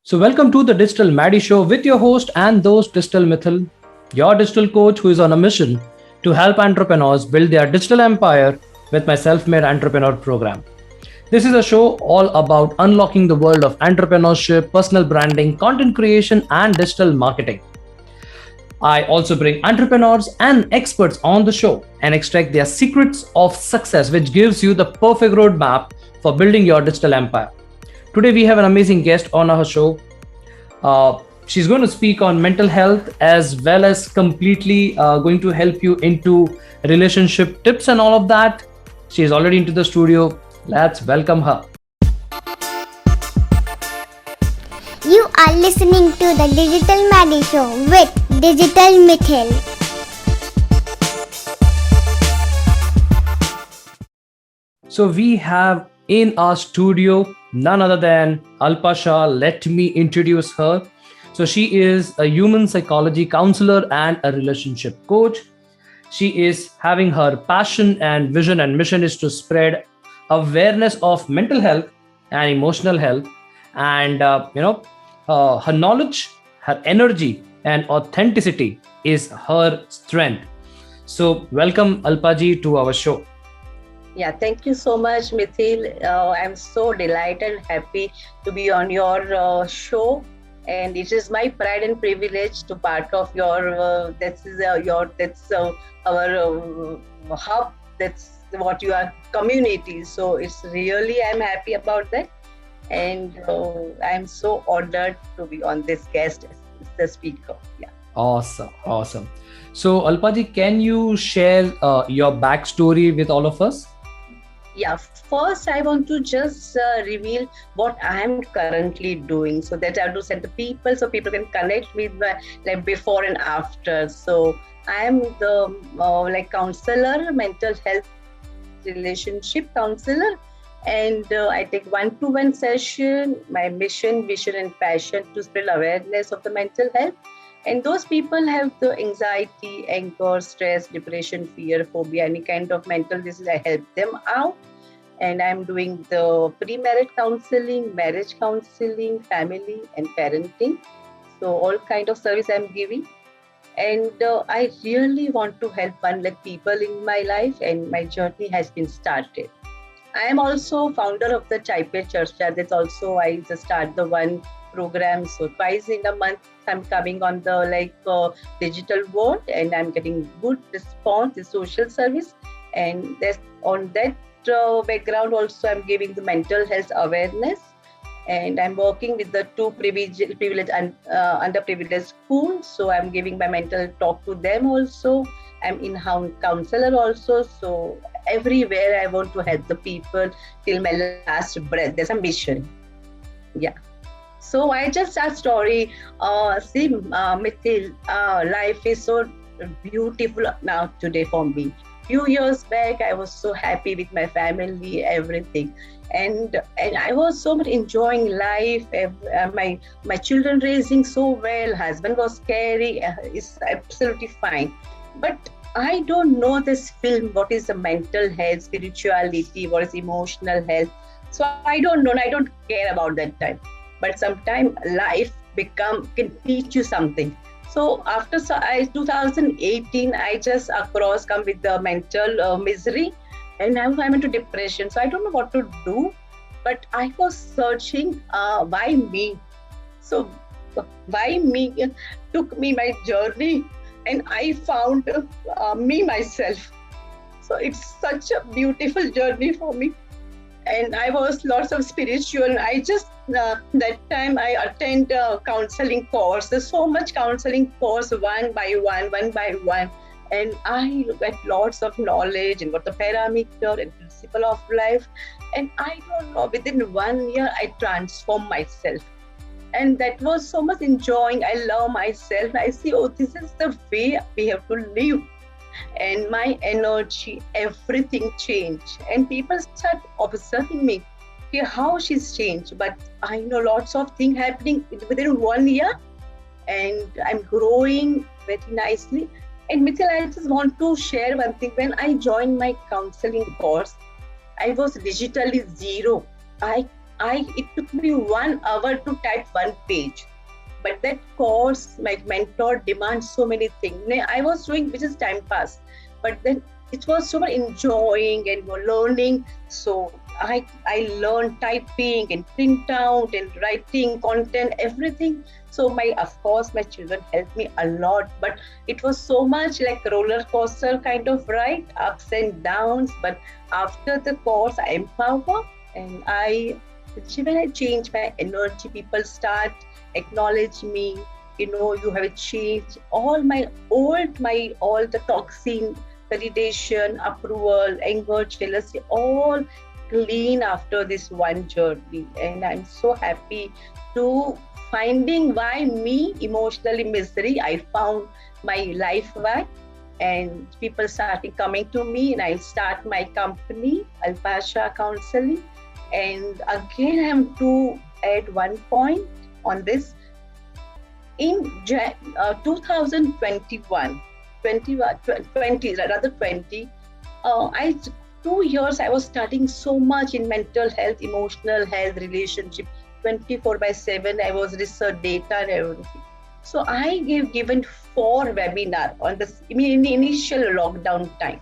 So, welcome to the Digital Maddy Show with your host and host, Digital Mitthyl, your digital coach who is on a mission to help entrepreneurs build their digital empire with my self made entrepreneur program. This is a show all about unlocking the world of entrepreneurship, personal branding, content creation, and digital marketing. I also bring entrepreneurs and experts on the show and extract their secrets of success, which gives you the perfect roadmap for building your digital empire. Today, we have an amazing guest on our show. She's going to speak on mental health as well as completely going to help you into relationship tips and all of that. She's already into the studio. Let's welcome her. You are listening to the Digital Maddy Show with Digital Mitthyl. So we have in our studio none other than Alpa Shah. Let me introduce her. So she is a human psychology counselor and a relationship coach. She is having her passion and vision and mission is to spread awareness of mental health and emotional health, and her knowledge, her energy, and authenticity is her strength. So welcome Alpaji to our show. Yeah, thank you so much, Mitthyl. I'm so delighted and happy to be on your show, and it is my pride and privilege to part of your. Our hub. That's what you are community. So it's really I'm happy about that, and I'm so honored to be on this guest as the speaker. Yeah. Awesome. So Alpaji, can you share your backstory with all of us? Yeah, first I want to just reveal what I am currently doing, so that I have to send the people so people can connect with my like before and after. So I am the counselor, mental health relationship counselor, and I take one-to-one session. My mission, vision, and passion to spread awareness of the mental health. And those people have the anxiety, anger, stress, depression, fear, phobia, any kind of mental disease. I help them out. And I'm doing the pre-marriage counseling, marriage counseling, family and parenting. So all kind of service I'm giving. And I really want to help people in my life, and my journey has been started. I am also founder of the Church. That's also I just start the one program. So twice in a month, I'm coming on the digital world, and I'm getting good response in social service. And there's on that background also, I'm giving the mental health awareness, and I'm working with the two privileged and underprivileged schools. So I'm giving my mental talk to them also. I'm in-house counselor also. So everywhere I want to help the people till my last breath. There's a mission. Yeah. So I just a story. Mitthyl, life is so beautiful now today for me. Few years back, I was so happy with my family, everything, and I was so much enjoying life. My children raising so well. Husband was scary. It's absolutely fine, but I don't know this film. What is the mental health, spirituality? What is emotional health? So I don't know. I don't care about that time. But sometimes life can teach you something. So after 2018, I just come with the mental misery, and now I'm into depression. So I don't know what to do, but I was searching why me. So why me? It took me my journey, and I found me myself. So it's such a beautiful journey for me. And I was lots of spiritual. I just that time I attend counseling course. There's so much counseling course one by one, and I get lots of knowledge and what the parameter and principle of life. And I don't know, within 1 year I transformed myself, and that was so much enjoying. I love myself. I see, oh, this is the way we have to live. And my energy, everything changed. And people start observing me, okay, how she's changed. But I know lots of things happening within 1 year, and I'm growing very nicely. And Mitthyl, I just want to share one thing. When I joined my counseling course, I was digitally zero. I it took me 1 hour to type one page. But that course, my mentor demands so many things. I was doing which is time pass, but then it was so much enjoying and learning. So I learned typing and print out and writing content, everything. So of course my children helped me a lot, but it was so much like roller coaster kind of ride, ups and downs. But after the course, I empower, and when I change my energy, people start acknowledge me. You have changed all the toxin, validation, approval, anger, jealousy, all clean after this one journey. And I'm so happy to finding why me emotionally misery. I found my life why, and people starting coming to me, and I start my company, Alpa Shah Counseling. And again, I'm to add one point on this. In 2021, 20, I 2 years I was studying so much in mental health, emotional health, relationship. 24/7 I was research data and everything. So I given 4 webinar on this in the initial lockdown time.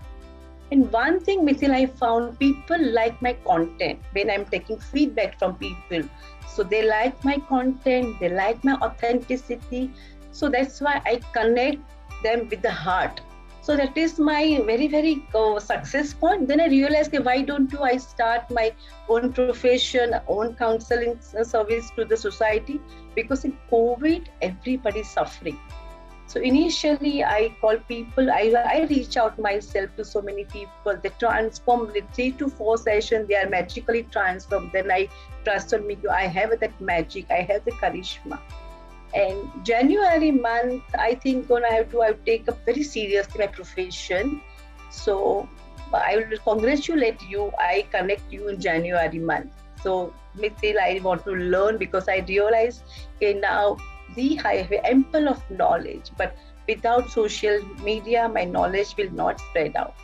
And one thing, Mitthyl, I found people like my content when I'm taking feedback from people. So they like my content, they like my authenticity. So that's why I connect them with the heart. So that is my very, very success point. Then I realized, okay, why don't I start my own profession, own counseling service to the society? Because in COVID, everybody's suffering. So initially, I call people, I reach out myself to so many people. They transform with 3 to 4 sessions, they are magically transformed. Then I trust on me, I have that magic, I have the charisma. And January month, I think I take up very seriously my profession. So I will congratulate you. I connect you in January month. So Mitthyl, I want to learn because I realize, okay, now I have ample of knowledge, but without social media, my knowledge will not spread out.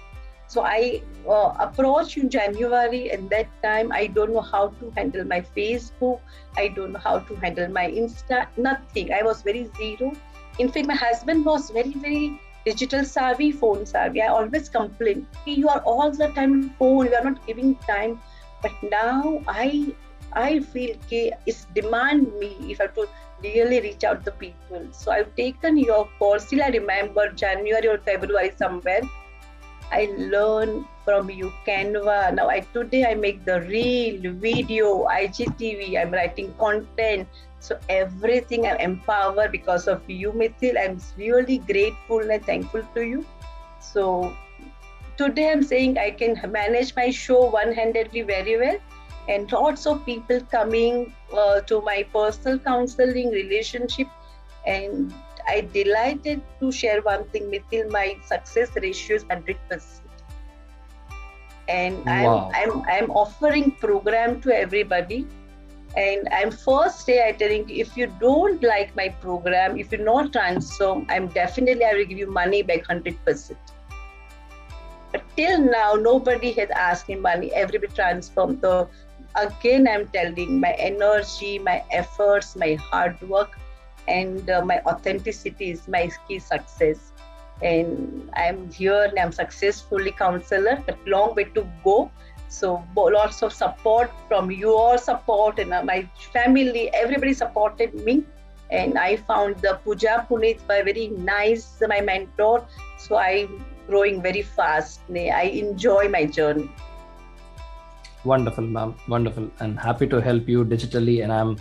So I approached in January, and that time I don't know how to handle my Facebook. I don't know how to handle my Insta, nothing. I was very zero. In fact, my husband was very, very digital savvy, phone savvy. I always complain, hey, you are all the time on phone, you are not giving time. But now I feel it's demand me if I have to really reach out to people. So I've taken your course. Still I remember January or February somewhere. I learn from you Canva. Now today I make the reel, video, IGTV. I'm writing content. So everything I'm empowered because of you, Mitthyl. I'm really grateful and thankful to you. So today I'm saying I can manage my show one-handedly very well. And lots of people coming to my personal counseling relationship. And I delighted to share one thing, Mitthyl, my success ratio is 100%. And Wow. I'm offering program to everybody. And I'm first day I telling you, if you don't like my program, if you're not transform, I will give you money back 100%. But till now, nobody has asked me money. Everybody transformed. So again, I'm telling my energy, my efforts, my hard work, and my authenticity is my key success. And I'm here and I'm successfully counselor, but long way to go. So lots of support from your support and my family, everybody supported me. And I found the Puja Punit very nice, my mentor. So I'm growing very fast. I enjoy my journey. Wonderful, ma'am. Wonderful. And happy to help you digitally. And I'm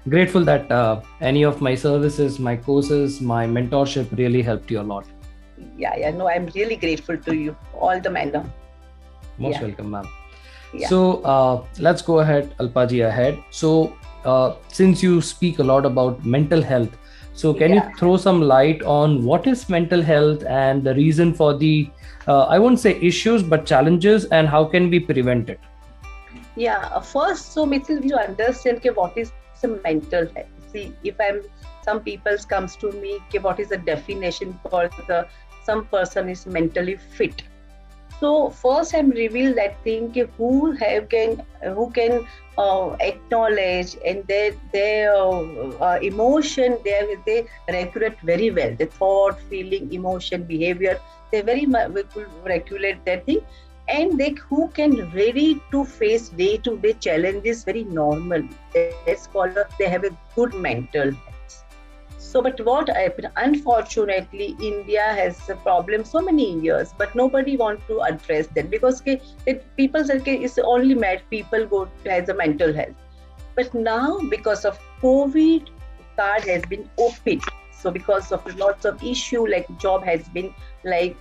grateful that any of my services, my courses, my mentorship really helped you a lot. Yeah. No, I'm really grateful to you. All the manner. Most welcome, ma'am. Yeah. So let's go ahead, Alpaji, ahead. So since you speak a lot about mental health, so can you throw some light on what is mental health and the reason for the, I won't say issues, but challenges, and how can we prevent it? Yeah, first, so Mitthyl, you understand what is the mental health. See, some people comes to me, what is the definition for some person is mentally fit. So first, I'm reveal that thing who can acknowledge, and their emotion they regulate very well. The thought, feeling, emotion, behavior, they very much will regulate that thing, and they who can ready to face day to day challenges very normally. That's called they have a good mental health. So, but what happened? Unfortunately, India has a problem so many years, but nobody want to address that because people say okay, it's only mad people go has a mental health. But now, because of COVID, card has been opened. So because of lots of issue like job has been like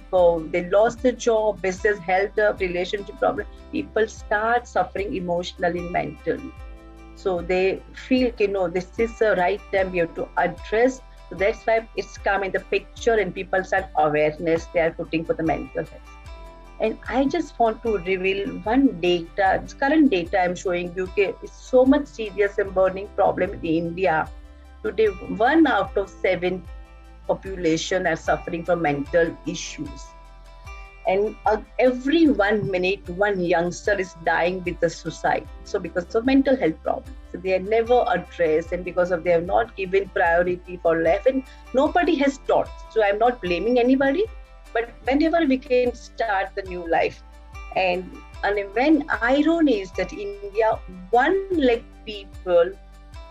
they lost the job, business held up, relationship problem, people start suffering emotionally, mentally. So they feel this is the right time we have to address. So that's why it's come in the picture and people start awareness they are putting for the mental health. And I just want to reveal one data, this current data I'm showing you. Okay, it's so much serious and burning problem in India. Today, 1 out of 7 population are suffering from mental issues. And every 1 minute, one youngster is dying with a suicide. So because of mental health problems. So they are never addressed, and because of they have not given priority for life, and nobody has taught. So I'm not blaming anybody, but whenever we can start the new life, and when irony is that India 1 lakh people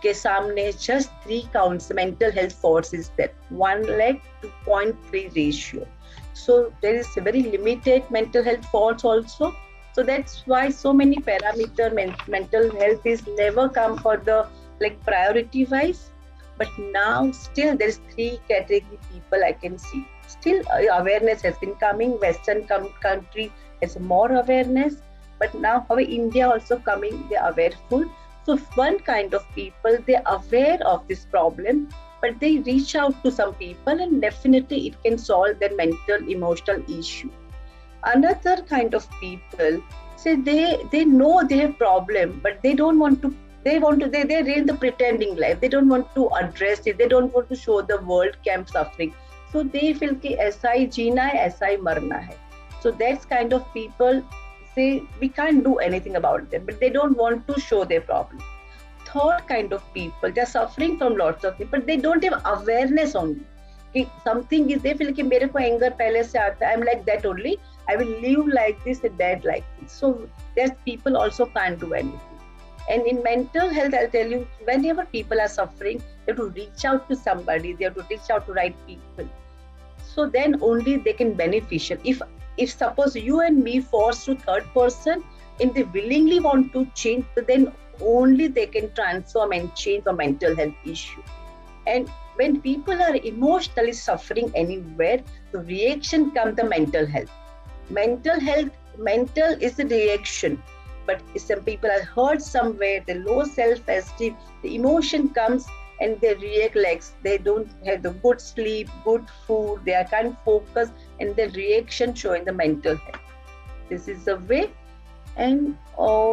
के सामने just 3 counts mental health force is that 1 lakh to 0.3 ratio. So there is a very limited mental health force also. So that's why so many parameter mental health is never come for the like priority wise. But now still there is 3 category people I can see. Still awareness has been coming. Western country has more awareness, but now how India also coming, they are awareful. So one kind of people, they're aware of this problem, but they reach out to some people and definitely it can solve their mental, emotional issue. Another kind of people, say they know they have problem, but they don't want to, they're in the pretending life. They don't want to address it. They don't want to show the world कि I'm suffering. So they feel कि ऐसा ही जीना है, ऐसा ही मरना है. So that's kind of people say we can't do anything about them, but they don't want to show their problem. Third kind of people, they're suffering from lots of things, but they don't have awareness only. कि something is, they feel कि मेरे को anger पहले से आता है, I'm like that only, I will live like this and that like this. So there's people also can't do anything. And in mental health, I'll tell you, whenever people are suffering, they have to reach out to somebody, they have to reach out to right people. So then only they can beneficial. If suppose you and me force to third person and they willingly want to change, then only they can transform and change the mental health issue. And when people are emotionally suffering anywhere, the reaction comes the mental health. Mental is the reaction. But some people are hurt somewhere, the low self-esteem, the emotion comes and they react like they don't have the good sleep, good food, they can't focus, and the reaction showing the mental health. This is the way. And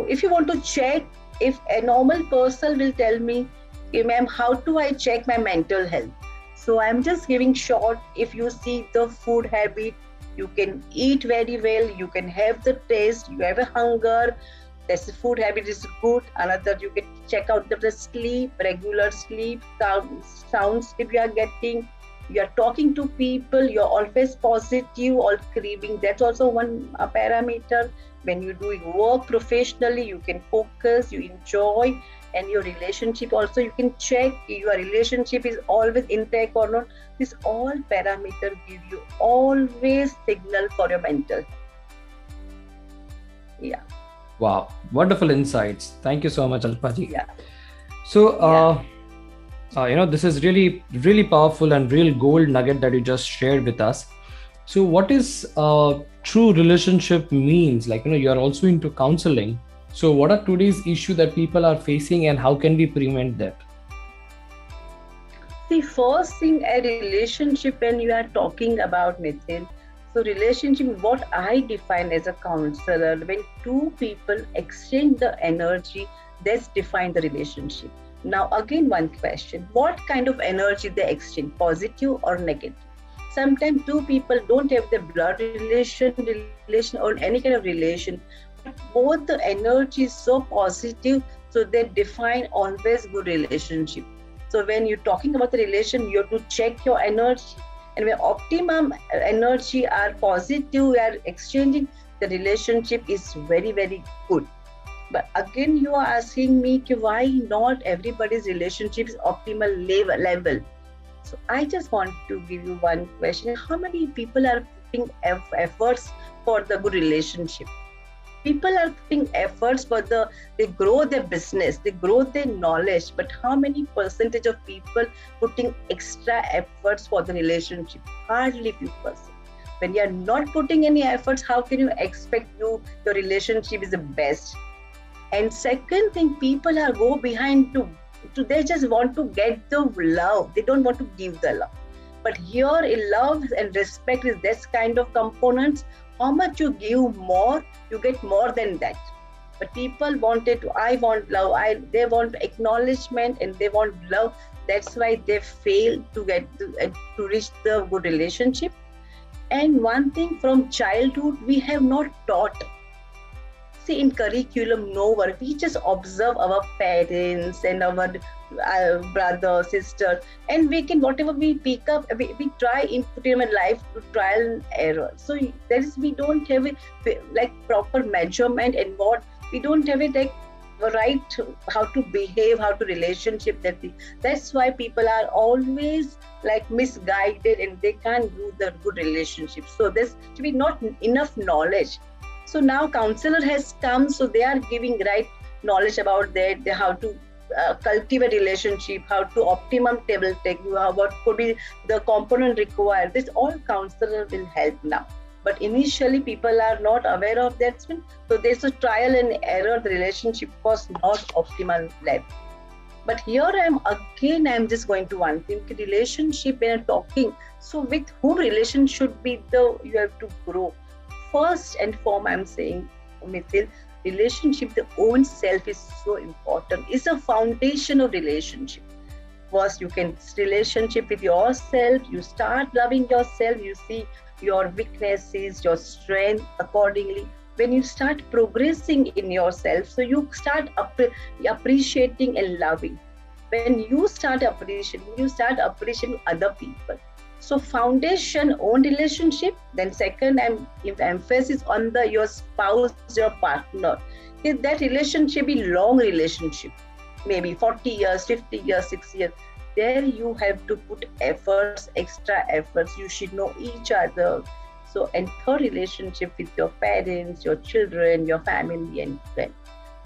if you want to check, if a normal person will tell me, hey, ma'am, how do I check my mental health? So I'm just giving short. If you see the food habit, you can eat very well, you can have the taste, you have a hunger, that's the food habit is good. Another, you can check out the sleep, regular sleep, sound sleep you are getting, you are talking to people, you're always positive or grieving. That's also one parameter. When you're doing work professionally, you can focus, you enjoy, and your relationship also you can check your relationship is always intact or not. This all parameter give you always signal for your mental health. Yeah. Wow, wonderful insights. Thank you so much, Alpa ji. Yeah. So, this is really, really powerful and real gold nugget that you just shared with us. So what is true relationship means? Like, you're also into counseling. So what are today's issue that people are facing and how can we prevent that? See, first thing, a relationship when you are talking about, Mitthyl, so relationship, what I define as a counselor, when two people exchange the energy, that's define the relationship. Now, again, one question, what kind of energy they exchange, positive or negative? Sometimes two people don't have the blood relation or any kind of relation, but both the energy is so positive, so they define always good relationship. So when you're talking about the relation, you have to check your energy, and when optimum energy are positive, we are exchanging, the relationship is very very good. But again, you are asking me why not everybody's relationship is optimal level. So I just want to give you one question: how many people are putting efforts for the good relationship? People are putting efforts for they grow their business, they grow their knowledge, but how many percentage of people putting extra efforts for the relationship? Hardly few percent. When you are not putting any efforts, how can you expect your relationship is the best? And second thing, people are go behind to they just want to get the love. They don't want to give the love. But here in love and respect is this kind of components. How much you give more, you get more than that. But people wanted to, I want love, they want acknowledgement and they want love. That's why they fail to get to reach the good relationship. And one thing, from childhood we have not taught. See, in curriculum, nowhere. We just observe our parents and our brother, sister, and we can, whatever we pick up, we try input in our life to trial and error. So there is, we don't have a like proper measurement, and what we don't have it like right how to behave, how to relationship that thing. That's why people are always like misguided and they can't do the good relationship. So there's to be not enough knowledge. So now counselor has come, so they are giving right knowledge about that, how to cultivate relationship, how to optimum table take, how what could be the component required. This all counselor will help now. But initially people are not aware of that, so there's a trial and error. The relationship was not optimal level. But here I'm just going to one thing: relationship when I'm talking. So with whom relation should be you have to grow. First and foremost, I'm saying, Mitthyl, relationship, the own self is so important. It's a foundation of relationship. First, you can relationship with yourself. You start loving yourself. You see your weaknesses, your strength accordingly. When you start progressing in yourself, so you start appreciating and loving. When you start appreciating other people. So foundation, own relationship. Then second, emphasis on your spouse, your partner. If that relationship be long relationship, maybe 40 years, 50 years, 6 years, there you have to put efforts, extra efforts. You should know each other. So, and third, relationship with your parents, your children, your family and friends.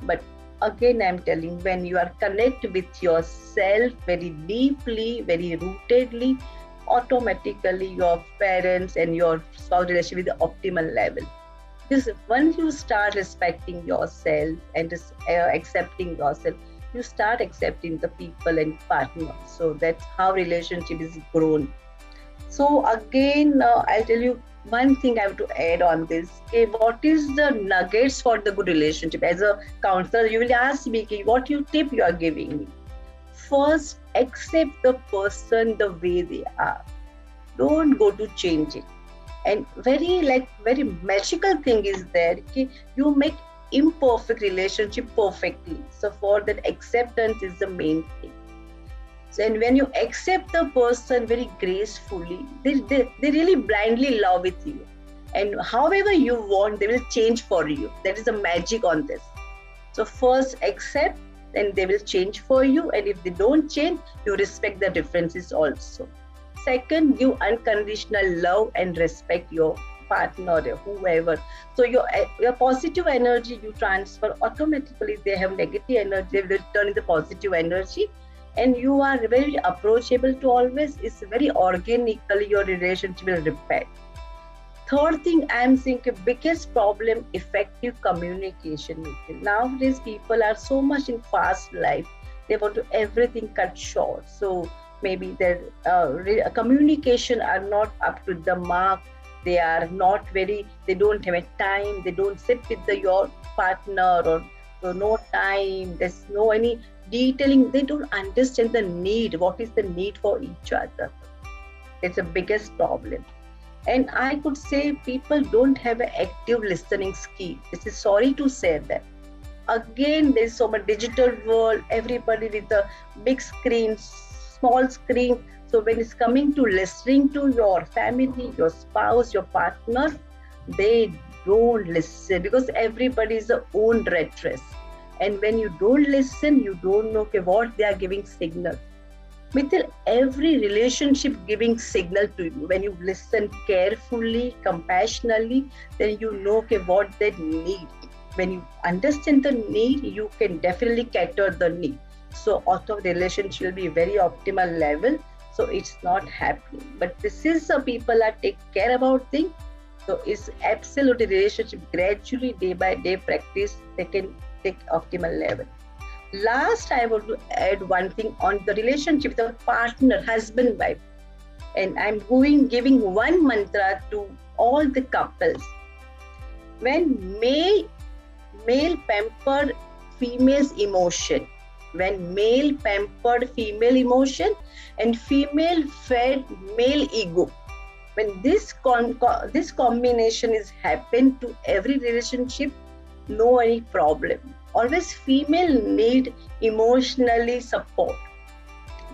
But again, I'm telling, when you are connected with yourself very deeply, very rootedly, automatically your parents and your spouse relationship with the optimal level. Because once you start respecting yourself and accepting yourself, you start accepting the people and partners. So that's how relationship is grown. So again, I'll tell you one thing I have to add on this. Okay, what is the nuggets for the good relationship? As a counselor, you will ask me, what tip you are giving me? First, accept the person the way they are. Don't go to change it. And very magical thing is there. Okay, you make imperfect relationship perfectly. So for that, acceptance is the main thing. So, and when you accept the person very gracefully, they really blindly love with you. And however you want, they will change for you. That is the magic on this. So first accept, then they will change for you. And if they don't change, you respect the differences also. Second, give unconditional love and respect your partner or whoever. So your positive energy you transfer automatically. They have negative energy, they will turn into positive energy. And you are very approachable to always. It's very organically your relationship will repair. Third thing I'm saying, biggest problem, effective communication. Nowadays people are so much in fast life. They want to everything cut short. So maybe their communication are not up to the mark. They are not very, they don't have a time. They don't sit with your partner, or so no time. There's no any detailing. They don't understand the need. What is the need for each other? It's the biggest problem. And I could say people don't have an active listening skill. This is sorry to say that. Again, there's so much digital world, everybody with a big screen, small screen. So when it's coming to listening to your family, your spouse, your partner, they don't listen because everybody is their own red dress. And when you don't listen, you don't know okay, what they are giving signal. Mitthyl, every relationship giving signal to you. When you listen carefully, compassionately, then you know okay, what they need. When you understand the need, you can definitely cater the need. So auto relationship will be very optimal level. So it's not happening. But this is the people are take care about things. So it's absolutely relationship gradually day by day practice they can take optimal level. Last, I want to add one thing on the relationship, the partner, husband, wife. And I'm giving one mantra to all the couples. When male pampered female's emotion, when male pampered female emotion and female fed male ego, when this combination is happen to every relationship, no any problem. Always female need emotionally support,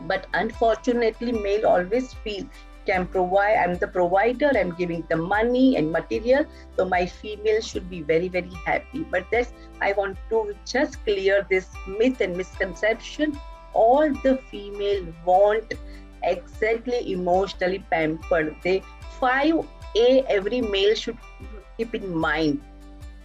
but unfortunately male always feel can provide, I'm the provider, I'm giving the money and material, so my female should be very very happy. But that's, I want to just clear this myth and misconception. All the female want exactly emotionally pampered. They 5A every male should keep in mind.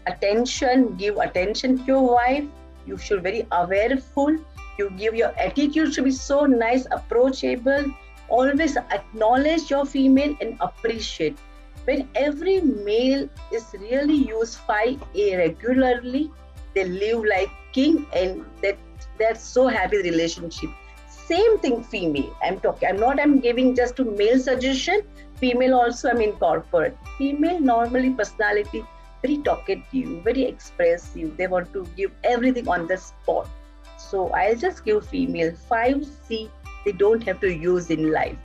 Attention, give attention to your wife. You should be very awareful. You give your attitude should be so nice, approachable. Always acknowledge your female and appreciate. When every male is really use 5A regularly, they live like king and they're so happy relationship. Same thing female. I'm giving just to male suggestion. Female also I'm incorporate. Female normally personality very talkative, very expressive. They want to give everything on the spot. So I'll just give female 5C. They don't have to use in life.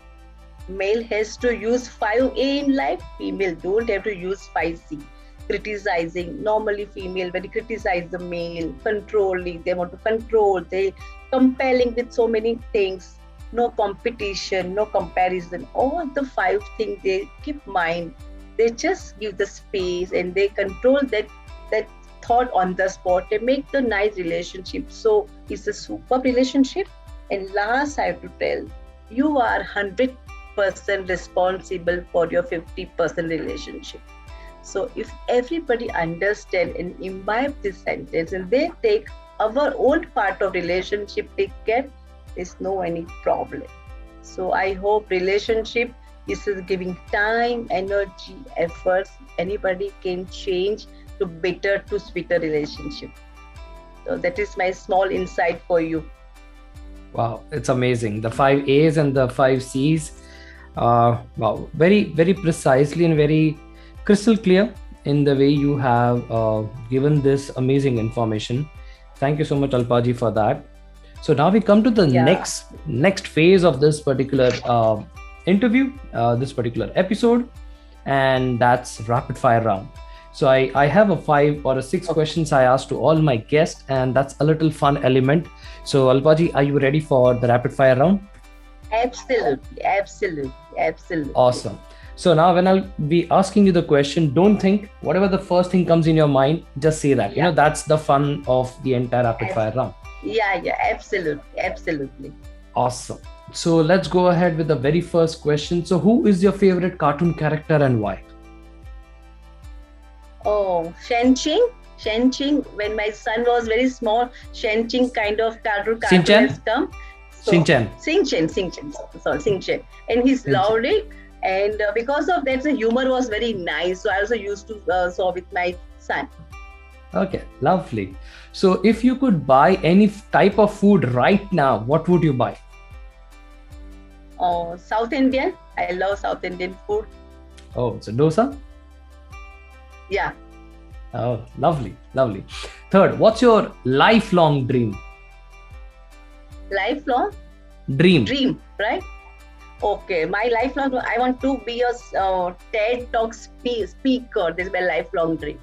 Male has to use 5A in life. Female don't have to use 5C. Criticizing. Normally female very criticize the male, controlling. They want to control. They compelling with so many things. No competition, no comparison. All the 5 things they keep mind. They just give the space and they control that thought on the spot. They make the nice relationship. So it's a superb relationship. And last, I have to tell, you are 100% responsible for your 50% relationship. So if everybody understand and imbibe this sentence and they take our own part of relationship, take care, there's no any problem. So I hope relationship is giving time, energy, efforts. Anybody can change to better, to sweeter relationship. So that is my small insight for you. Wow, it's amazing. The 5As and the 5Cs. Wow, very, very precisely and very crystal clear in the way you have given this amazing information. Thank you so much, Alpaji, for that. So now we come to the next phase of this particular interview, this particular episode, and that's rapid fire round. So I have a 5 or a 6 questions I asked to all my guests, and that's a little fun element. So Alpaji, are you ready for the rapid fire round? Absolutely. Awesome. So now when I'll be asking you the question, don't think, whatever the first thing comes in your mind, just say that. Yeah. That's the fun of the entire rapid fire round. Yeah, absolutely. Awesome. So let's go ahead with the very first question. So who is your favorite cartoon character and why? Oh, Shenching. When my son was very small, Shenching kind of cartoon has come. So, Sing-chan. And he's loved it. And because of that, the humor was very nice. So I also used to saw with my son. Okay, lovely. So if you could buy any type of food right now, what would you buy? Oh, South Indian. I love South Indian food. Oh, so dosa? Yeah. Oh, lovely. Third, what's your lifelong dream? Lifelong? Dream, right? Okay, my lifelong, I want to be a TED Talk speaker. This is my lifelong dream.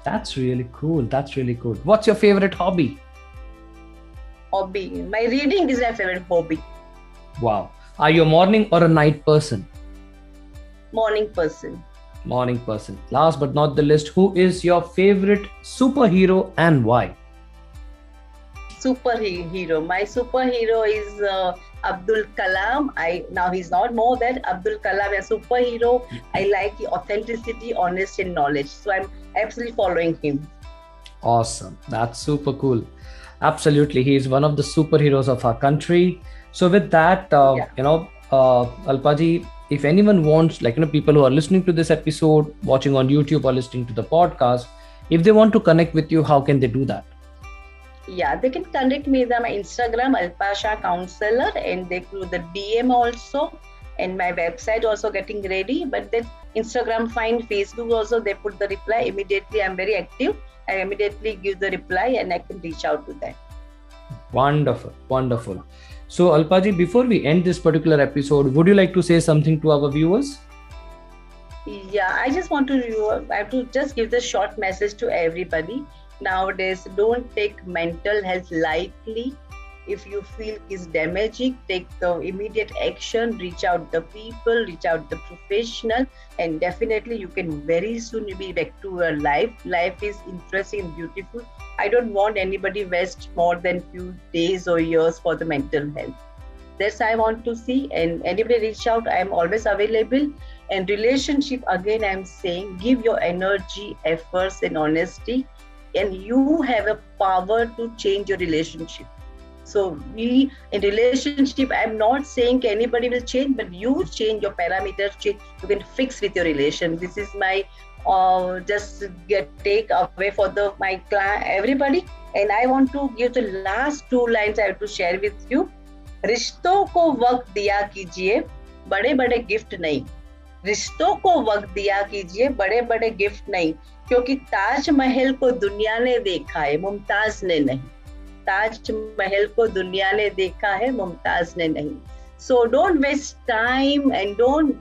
That's really cool. That's really cool. What's your favorite hobby? Hobby. My reading is my favorite hobby. Wow. Are you a morning or a night person? Morning person. Morning person. Last but not the least, who is your favorite superhero and why? Superhero. My superhero is Abdul Kalam. I now he's not more than Abdul Kalam, a superhero. I like the authenticity, honesty, and knowledge. So I'm absolutely following him. Awesome. That's super cool. Absolutely. He is one of the superheroes of our country. So with that, Yeah. Alpaji, if anyone wants, people who are listening to this episode, watching on YouTube or listening to the podcast, if they want to connect with you, how can they do that? Yeah, they can connect me with my Instagram, Alpa Shah Counselor, and they through the DM also, and my website also getting ready. But then Instagram fine, Facebook also they put the reply immediately. I'm very active. I immediately give the reply and I can reach out to them. Wonderful. Wonderful. So, Alpaji, before we end this particular episode, would you like to say something to our viewers? Yeah, I just want to I have to just give this short message to everybody. Nowadays, don't take mental health lightly. If you feel is damaging, take the immediate action, reach out the people, reach out the professional, and definitely you can very soon be back to your life. Life is interesting and beautiful. I don't want anybody waste more than few days or years for the mental health. That's I want to see. And anybody reach out, I am always available. And relationship, again, I'm saying, give your energy, efforts, and honesty, and you have a power to change your relationship. So we in relationship, I'm not saying anybody will change, but you change your parameters, change, you can fix with your relation. This is my just get take away for the my client everybody. And I want to give the last two lines I have to share with you. रिश्तों को वक्त दिया कीजिए, बड़े बड़े gift नहीं. रिश्तों को वक्त दिया कीजिए, बड़े बड़े गिफ्ट नहीं, क्योंकि ताजमहल को दुनिया ने देखा है, मुमताज ने नहीं. ताजमहल को दुनिया ने देखा है, मुमताज ने नहीं. So don't waste time and don't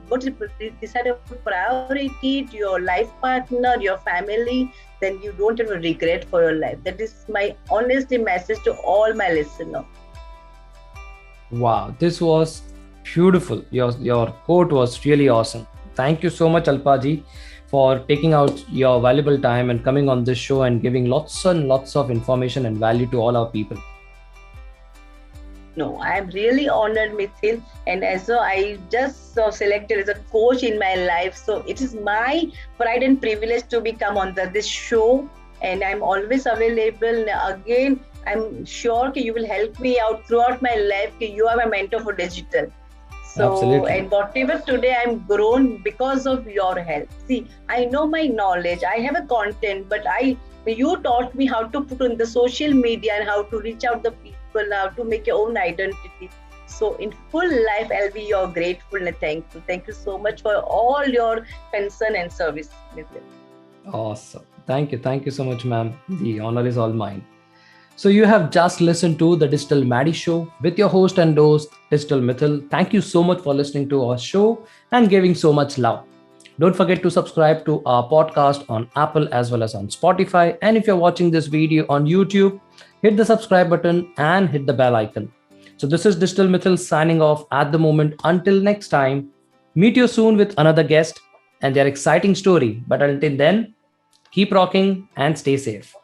decide a priority to your life partner, your family, then you don't have a regret for your life. That is my honest message to all my listeners. Wow, this was beautiful. Your quote was really awesome. Thank you so much, Alpaji, for taking out your valuable time and coming on this show and giving lots and lots of information and value to all our people. No, I am really honored, Mitthyl, and as I just selected as a coach in my life, so it is my pride and privilege to become on this show, and I'm always available. Again, I'm sure you will help me out throughout my life. You are my mentor for digital. So, Absolutely. and whatever today I'm grown because of your help. See, I know my knowledge, I have a content, but you taught me how to put on the social media and how to reach out the people, how to make your own identity. So in full life, I'll be your grateful and thankful. Thank you so much for all your concern and service. Awesome. Thank you. Thank you so much, ma'am. The honor is all mine. So you have just listened to the Digital Maddy Show with your host and host, Digital Mitthyl. Thank you so much for listening to our show and giving so much love. Don't forget to subscribe to our podcast on Apple as well as on Spotify. And if you're watching this video on YouTube, hit the subscribe button and hit the bell icon. So this is Digital Mitthyl signing off at the moment. Until next time, meet you soon with another guest and their exciting story. But until then, keep rocking and stay safe.